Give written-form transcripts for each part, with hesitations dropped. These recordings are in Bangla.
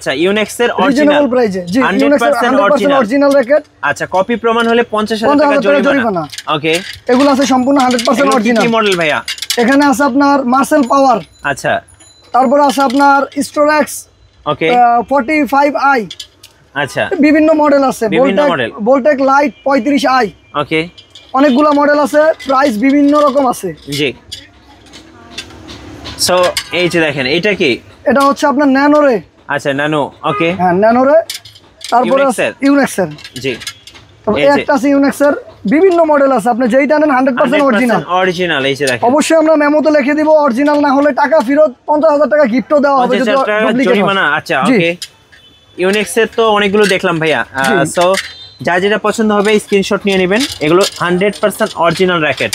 আচ্ছা ইউনেক্স এর অরিজিনাল রিজনেবল প্রাইসে জি 100% অরিজিনাল র্যাকেট। আচ্ছা কপি প্রমাণ হলে 50,000 টাকা জরিমানা। ওকে এগুলো আছে সম্পূর্ণ 100% অরিজিনাল। কি মডেল ভাইয়া? এখানে আছে আপনার মার্সেল পাওয়ার, আচ্ছা তারপর আছে আপনার স্টোরেক্স ওকে 45i, আচ্ছা বিভিন্ন মডেল আছে, বিভিন্ন মডেল। ভোল্টেক লাইট 35i, ওকে অনেকগুলা মডেল আছে, প্রাইস বিভিন্ন রকম আছে। জি সো এই যে দেখেন এটা কি? এটা হচ্ছে আপনার ন্যানোরে। আচ্ছা ন্যানো ওকে হ্যাঁ ন্যানোরে, তারপরে ইউনেক্সের জি তবে একটা আছে ইউনেক্সের, বিভিন্ন মডেল আছে, আপনি যেইটা নেন 100% অরিজিনাল। অরিজিনাল এই যে দেখেন। অবশ্যই আমরা মেমোতে লিখে দিব অরিজিনাল না হলে টাকা ফেরত, 50,000 টাকা গিফটও দেওয়া হবে যদি ডুপ্লিকেট জরিমানা। আচ্ছা ওকে ইউনেক্স এর তো অনেকগুলো দেখলাম ভাইয়া, সো যা যেটা পছন্দ হবে স্ক্রিনশট নিয়ে নেবেন। এগুলো 100% অরিজিনাল র‍্যাকেট।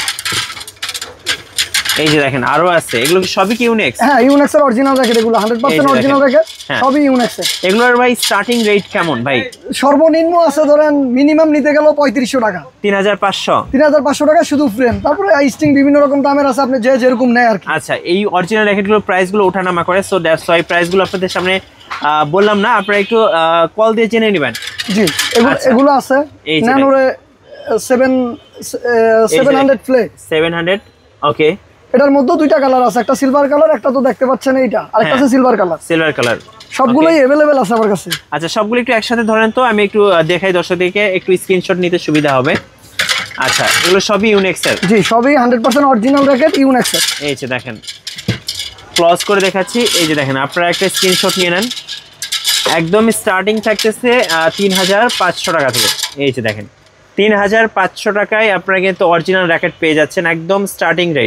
এই যে দেখেন আরো আছে, এগুলো কি সবই কি ইউনেক্স? হ্যাঁ ইউনেক্স এর অরিজিনাল র‍্যাকেট, এগুলো 100% অরিজিনাল র‍্যাকেট, সবই ইউনেক্স এর। এগুলোর ভাই স্টার্টিং রেট কেমন ভাই? সর্বনিম্ন আছে ধরেন মিনিমাম নিতে গেল 3500 টাকা, 3500 টাকা শুধু ফ্রেম, তারপরে স্টিং বিভিন্ন রকম দামের আছে, আপনি যে যেরকম নেয় আর কি। আচ্ছা এই অরিজিনাল র‍্যাকেটগুলোর প্রাইসগুলো ওঠানামা করে, সো দ্যাটস ওয়াই প্রাইসগুলো আপনাদের সামনে বললাম না, আপনারা একটু কল দিয়ে জেনে নেবেন। জি এগুলো আছে ন্যানোরে 700 ফ্লে 700 ওকে। এটার মধ্যে দুইটা কালার আছে, একটা সিলভার কালার, একটা তো দেখতে পাচ্ছেন এইটা, আর একটা আছে সিলভার কালার। সবগুলোই अवेलेबल আছে আমার কাছে। আচ্ছা সবগুলো একটু একসাথে ধরেন তো, আমি একটু দেখাই দর্শকদেরকে, একটু স্ক্রিনশট নিতে সুবিধা হবে। আচ্ছা এগুলো সবই ইউনেক্স এর? জি সবই 100% অরিজিনাল র‍্যাকেট ইউনেক্স এর। এই যে দেখেন ক্লোজ করে দেখাচ্ছি, এই যে দেখেন আপনারা একটা স্ক্রিনশট নিয়ে নেন। একদম স্টার্টিং থাকতেছে 3500 টাকা থেকে। এই যে দেখেন 3500 টাকায় আপনারা কিন্তু অরিজিনাল র‍্যাকেট পেয়ে যাচ্ছেন, একদম স্টার্টিং রেট।